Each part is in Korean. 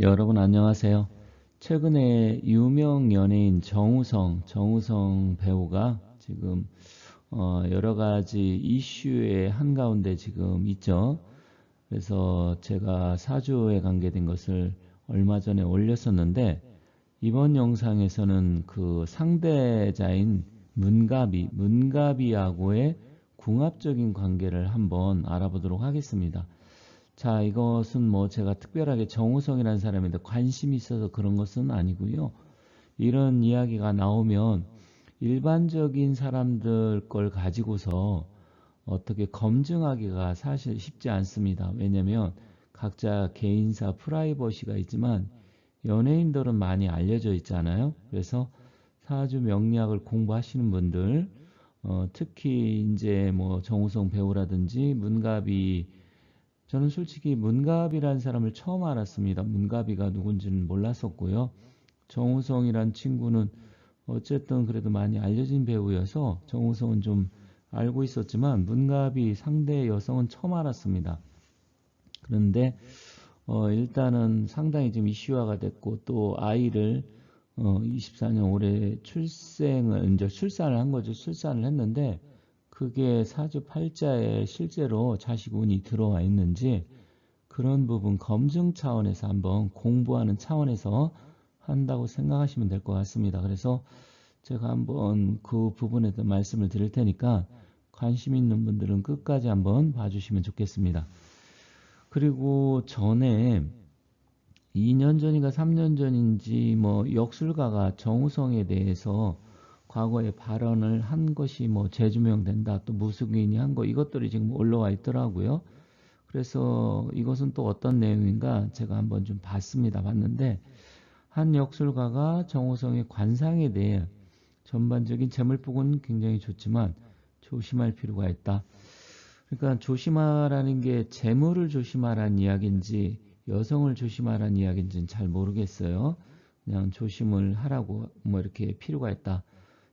여러분 안녕하세요. 최근에 유명 연예인 정우성 배우가 지금 여러 가지 이슈의 한가운데 지금 있죠. 그래서 제가 사주에 관계된 것을 얼마 전에 올렸었는데 이번 영상에서는 그 상대자인 문가비하고의 궁합적인 관계를 한번 알아보도록 하겠습니다. 자, 이것은 뭐 제가 특별하게 정우성이라는 사람인데 관심이 있어서 그런 것은 아니고요. 이런 이야기가 나오면 일반적인 사람들 걸 가지고서 어떻게 검증하기가 사실 쉽지 않습니다. 왜냐하면 각자 개인사 프라이버시가 있지만 연예인들은 많이 알려져 있잖아요. 그래서 사주 명리학을 공부하시는 분들, 특히 이제 뭐 정우성 배우라든지 문가비, 저는 솔직히 문가비라는 사람을 처음 알았습니다. 문가비가 누군지는 몰랐었고요. 정우성이란 친구는 어쨌든 그래도 많이 알려진 배우여서 정우성은 좀 알고 있었지만 문가비 상대 여성은 처음 알았습니다. 그런데 일단은 상당히 좀 이슈화가 됐고 또 아이를 24년 올해 이제 출산을 한 거죠. 출산을 했는데 그게 사주 팔자에 실제로 자식 운이 들어와 있는지 그런 부분 검증 차원에서 한번 공부하는 차원에서 한다고 생각하시면 될 것 같습니다. 그래서 제가 한번 그 부분에 대해 말씀을 드릴 테니까 관심 있는 분들은 끝까지 한번 봐주시면 좋겠습니다. 그리고 전에 2년 전인가 3년 전인지 뭐 역술가가 정우성에 대해서 과거에 발언을 한 것이 뭐 재조명된다, 또 무속인이 한 거, 이것들이 지금 올라와 있더라고요. 그래서 이것은 또 어떤 내용인가 제가 한번 좀 봤는데 한 역술가가 정우성의 관상에 대해 전반적인 재물복은 굉장히 좋지만 조심할 필요가 있다. 그러니까 조심하라는 게 재물을 조심하라는 이야기인지 여성을 조심하라는 이야기인지는 잘 모르겠어요. 그냥 조심을 하라고 뭐 이렇게 필요가 있다.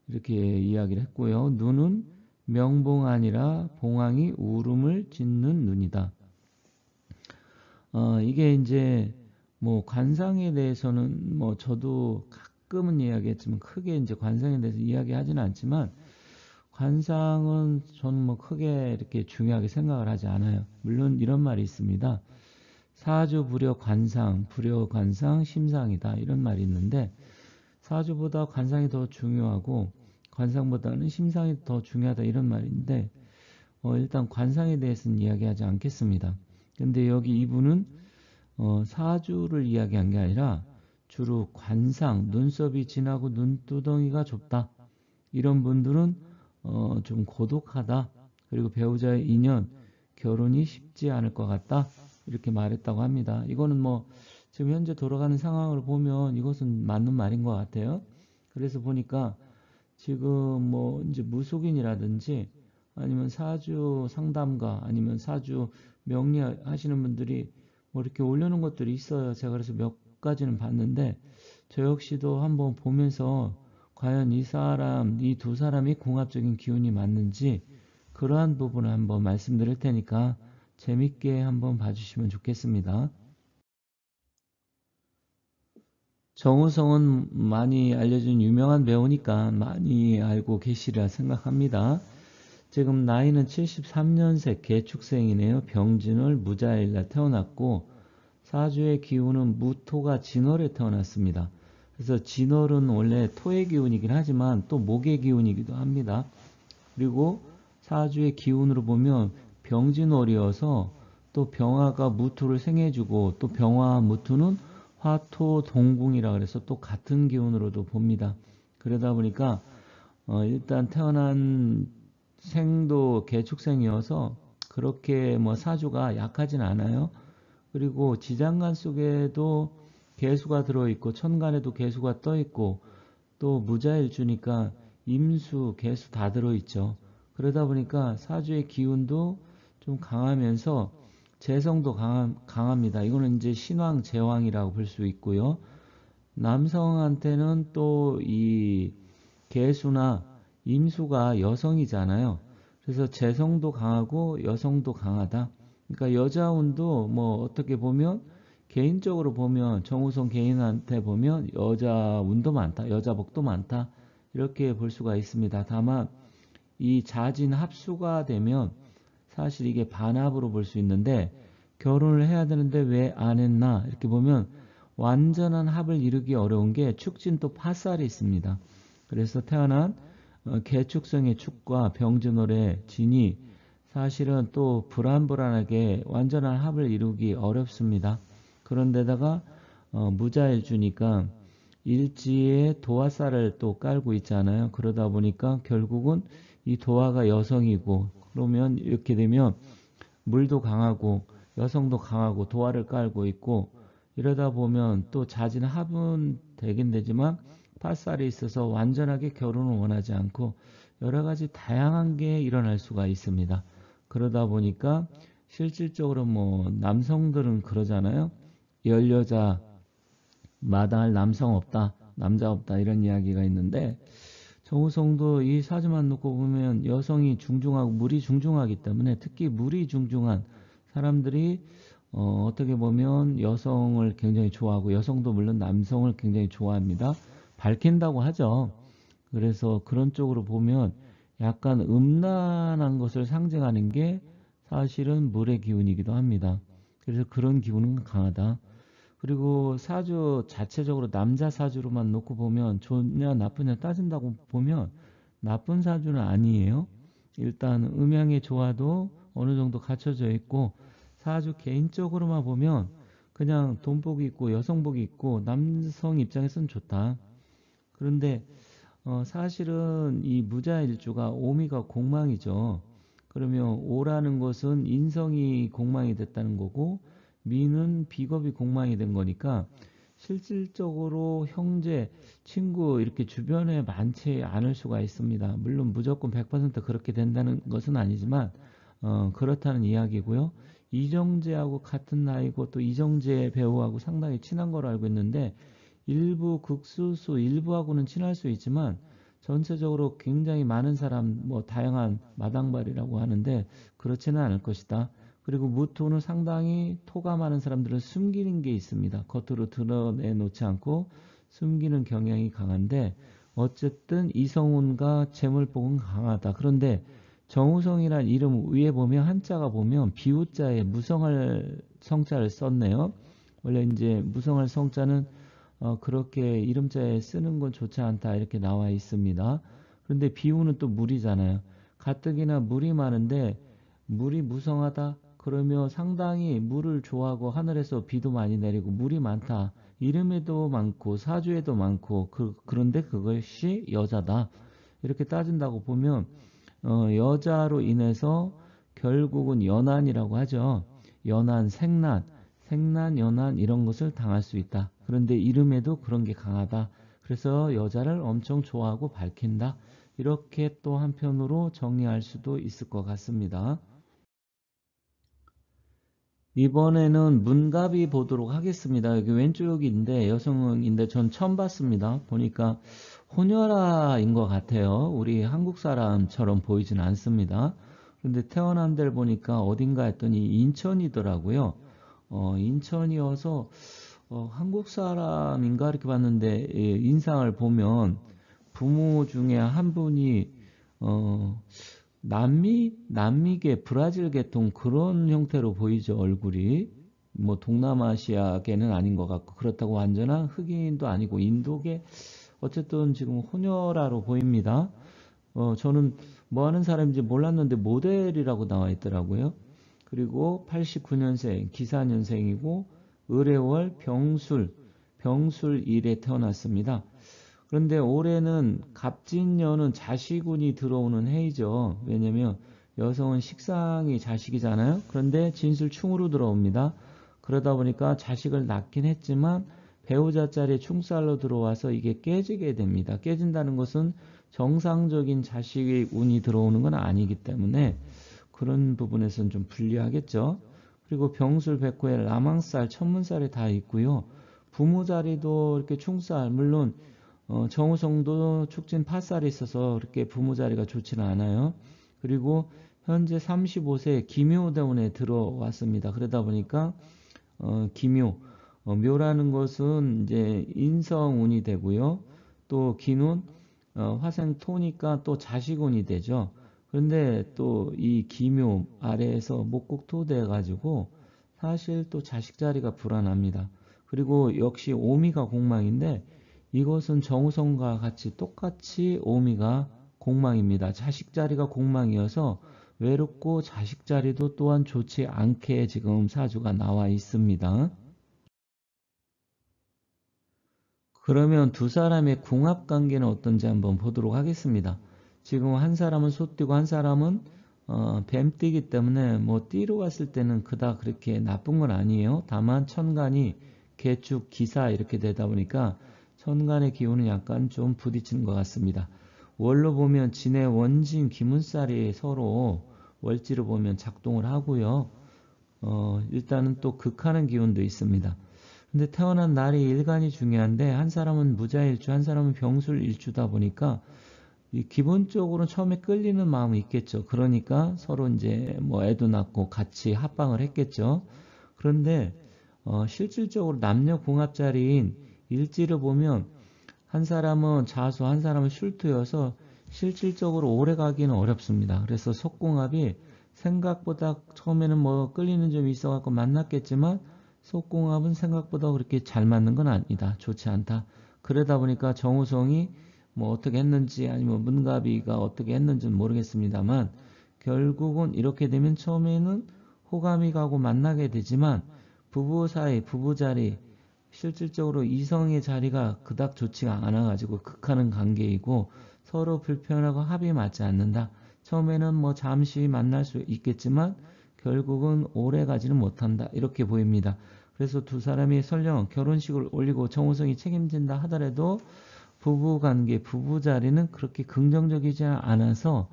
이렇게 이야기를 했고요. 눈은 명봉 아니라 봉황이 울음을 짓는 눈이다. 이게 이제 뭐 관상에 대해서는 뭐 저도 가끔은 이야기했지만 크게 이제 관상에 대해서 이야기하지는 않지만 관상은 저는 뭐 크게 이렇게 중요하게 생각을 하지 않아요. 물론 이런 말이 있습니다. 사주 불여 관상 심상이다 이런 말이 있는데 사주보다 관상이 더 중요하고 관상보다는 심상이 더 중요하다 이런 말인데 일단 관상에 대해서는 이야기하지 않겠습니다. 근데 여기 이분은 사주를 이야기한 게 아니라 주로 관상, 눈썹이 진하고 눈두덩이가 좁다. 이런 분들은 좀 고독하다. 그리고 배우자의 인연, 결혼이 쉽지 않을 것 같다. 이렇게 말했다고 합니다. 이거는 뭐 지금 현재 돌아가는 상황을 보면 이것은 맞는 말인 것 같아요. 그래서 보니까 지금 뭐 이제 무속인이라든지 아니면 사주 상담가 아니면 사주 명리 하시는 분들이 뭐 이렇게 올려놓은 것들이 있어요. 제가 그래서 몇 가지는 봤는데 저 역시도 한번 보면서 과연 이 두 사람이 궁합적인 기운이 맞는지 그러한 부분을 한번 말씀드릴 테니까 재밌게 한번 봐주시면 좋겠습니다. 정우성은 많이 알려진 유명한 배우니까 많이 알고 계시리라 생각합니다. 지금 나이는 73년생 개축생이네요. 병진월 무자일날 태어났고 사주의 기운은 무토가 진월에 태어났습니다. 그래서 진월은 원래 토의 기운이긴 하지만 또 목의 기운이기도 합니다. 그리고 사주의 기운으로 보면 병진월이어서 또 병화가 무토를 생해주고 또 병화 무토는 화토 동궁이라 그래서 또 같은 기운으로도 봅니다. 그러다 보니까 일단 태어난 생도 개축생이어서 그렇게 뭐 사주가 약하진 않아요. 그리고 지장간 속에도 개수가 들어있고 천간에도 개수가 떠있고 또 무자일주니까 임수, 개수 다 들어있죠. 그러다 보니까 사주의 기운도 좀 강하면서 재성도 강합니다. 이거는 이제 신왕, 제왕이라고 볼 수 있고요. 남성한테는 또 이 개수나 임수가 여성이잖아요. 그래서 재성도 강하고 여성도 강하다. 그러니까 여자운도 뭐 어떻게 보면 개인적으로 보면 정우성 개인한테 보면 여자 운도 많다, 여자 복도 많다 이렇게 볼 수가 있습니다. 다만 이 자진 합수가 되면 사실 이게 반합으로 볼 수 있는데 결혼을 해야 되는데 왜 안 했나 이렇게 보면 완전한 합을 이루기 어려운 게 축진 또 파살이 있습니다. 그래서 태어난 개축성의 축과 병진월의 진이 사실은 또 불안불안하게 완전한 합을 이루기 어렵습니다. 그런데다가 무자일주니까 일지에 도화살을 또 깔고 있잖아요. 그러다 보니까 결국은 이 도화가 여성이고 그러면 이렇게 되면 물도 강하고 여성도 강하고 도화를 깔고 있고 이러다 보면 또 자진 합은 되긴 되지만 파살이 있어서 완전하게 결혼을 원하지 않고 여러 가지 다양한 게 일어날 수가 있습니다. 그러다 보니까 실질적으로 뭐 남성들은 그러잖아요. 열 여자 마다할 남성 없다, 남자 없다 이런 이야기가 있는데 정우성도 이 사주만 놓고 보면 여성이 중중하고 물이 중중하기 때문에 특히 물이 중중한 사람들이 어떻게 보면 여성을 굉장히 좋아하고 여성도 물론 남성을 굉장히 좋아합니다. 밝힌다고 하죠. 그래서 그런 쪽으로 보면 약간 음란한 것을 상징하는 게 사실은 물의 기운이기도 합니다. 그래서 그런 기운은 강하다. 그리고 사주 자체적으로 남자 사주로만 놓고 보면 좋냐 나쁘냐 따진다고 보면 나쁜 사주는 아니에요. 일단 음양의 조화도 어느 정도 갖춰져 있고 사주 개인적으로만 보면 그냥 돈복이 있고 여성복이 있고 남성 입장에서는 좋다. 그런데 사실은 이 무자일주가 오미가 공망이죠. 그러면 오라는 것은 인성이 공망이 됐다는 거고 미는 비겁이 공망이 된 거니까 실질적으로 형제, 친구 이렇게 주변에 많지 않을 수가 있습니다. 물론 무조건 100% 그렇게 된다는 것은 아니지만 그렇다는 이야기고요. 이정재하고 같은 나이고 또 이정재 배우하고 상당히 친한 걸로 알고 있는데 일부 극소수 일부하고는 친할 수 있지만 전체적으로 굉장히 많은 사람 뭐 다양한 마당발이라고 하는데 그렇지는 않을 것이다. 그리고 무토는 상당히 토가 많은 사람들은 숨기는 게 있습니다. 겉으로 드러내놓지 않고 숨기는 경향이 강한데 어쨌든 이성운과 재물복은 강하다. 그런데 정우성이란 이름 위에 보면 한자가 보면 비우자에 무성할 성자를 썼네요. 원래 이제 무성할 성자는 그렇게 이름자에 쓰는 건 좋지 않다 이렇게 나와 있습니다. 그런데 비우는 또 물이잖아요. 가뜩이나 물이 많은데 물이 무성하다 그러면 상당히 물을 좋아하고 하늘에서 비도 많이 내리고 물이 많다. 이름에도 많고 사주에도 많고 그런데 그것이 여자다. 이렇게 따진다고 보면 여자로 인해서 결국은 연한이라고 하죠. 연한, 생난, 연한 이런 것을 당할 수 있다. 그런데 이름에도 그런 게 강하다. 그래서 여자를 엄청 좋아하고 밝힌다. 이렇게 또 한편으로 정리할 수도 있을 것 같습니다. 이번에는 문갑이 보도록 하겠습니다. 여기 왼쪽인데 여성인데 전 처음 봤습니다. 보니까 호녀라인 것 같아요. 우리 한국 사람처럼 보이진 않습니다. 근데 태어난 데를 보니까 어딘가 했더니 인천이더라고요. 인천이어서 한국 사람인가 이렇게 봤는데 인상을 보면 부모 중에 한 분이 어, 남미계 브라질 계통 그런 형태로 보이죠, 얼굴이. 뭐 동남아시아계는 아닌 것 같고 그렇다고 완전한 흑인도 아니고 인도계 어쨌든 지금 호녀라로 보입니다. 저는 뭐 하는 사람인지 몰랐는데 모델이라고 나와 있더라고요. 그리고 89년생, 기사년생이고 을해월 병술일에 태어났습니다. 그런데 올해는 갑진년은 자식운이 들어오는 해이죠. 왜냐면 여성은 식상이 자식이잖아요. 그런데 진술충으로 들어옵니다. 그러다 보니까 자식을 낳긴 했지만 배우자 자리에 충살로 들어와서 이게 깨지게 됩니다. 깨진다는 것은 정상적인 자식의 운이 들어오는 건 아니기 때문에 그런 부분에서는 좀 불리하겠죠. 그리고 병술 백호에 라망살, 천문살이 다 있고요. 부모 자리도 이렇게 충살, 물론 정우성도 축진 파살이 있어서 그렇게 부모 자리가 좋지는 않아요. 그리고 현재 35세 기묘대원에 들어왔습니다. 그러다 보니까 기묘, 묘라는 것은 이제 인성운이 되고요. 또 기는 화생토니까 또 자식운이 되죠. 그런데 또 이 기묘 아래에서 목국토 돼 가지고 사실 또 자식 자리가 불안합니다. 그리고 역시 오미가 공망인데 이것은 정우성과 같이 똑같이 오미가 공망입니다. 자식 자리가 공망이어서 외롭고 자식 자리도 또한 좋지 않게 지금 사주가 나와 있습니다. 그러면 두 사람의 궁합 관계는 어떤지 한번 보도록 하겠습니다. 지금 한 사람은 소띠고 한 사람은 뱀띠이기 때문에 뭐 띠로 갔을 때는 그닥 그렇게 나쁜 건 아니에요. 다만 천간이 개축 기사 이렇게 되다 보니까 천간의 기운은 약간 좀 부딪히는 것 같습니다. 월로 보면 진의 원진 기문살이 서로 월지로 보면 작동을 하고요. 일단은 또 극하는 기운도 있습니다. 근데 태어난 날이 일간이 중요한데 한 사람은 무자일주, 한 사람은 병술일주다 보니까 기본적으로 처음에 끌리는 마음이 있겠죠. 그러니까 서로 이제 뭐 애도 낳고 같이 합방을 했겠죠. 그런데 실질적으로 남녀 궁합 자리인 일지를 보면 한 사람은 자수, 한 사람은 술토여서 실질적으로 오래 가기는 어렵습니다. 그래서 속궁합이 생각보다 처음에는 뭐 끌리는 점이 있어갖고 만났겠지만 속궁합은 생각보다 그렇게 잘 맞는 건 아니다. 좋지 않다. 그러다 보니까 정우성이 뭐 어떻게 했는지 아니면 문가비가 어떻게 했는지는 모르겠습니다만 결국은 이렇게 되면 처음에는 호감이 가고 만나게 되지만 부부 사이, 부부 자리 실질적으로 이성의 자리가 그닥 좋지가 않아가지고 극하는 관계이고 서로 불편하고 합이 맞지 않는다. 처음에는 뭐 잠시 만날 수 있겠지만 결국은 오래 가지는 못한다. 이렇게 보입니다. 그래서 두 사람이 설령 결혼식을 올리고 정우성이 책임진다 하더라도 부부관계, 부부자리는 그렇게 긍정적이지 않아서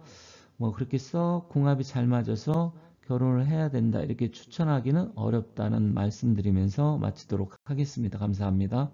뭐 그렇게 썩 궁합이 잘 맞아서 결혼을 해야 된다 이렇게 추천하기는 어렵다는 말씀드리면서 마치도록 하겠습니다. 감사합니다.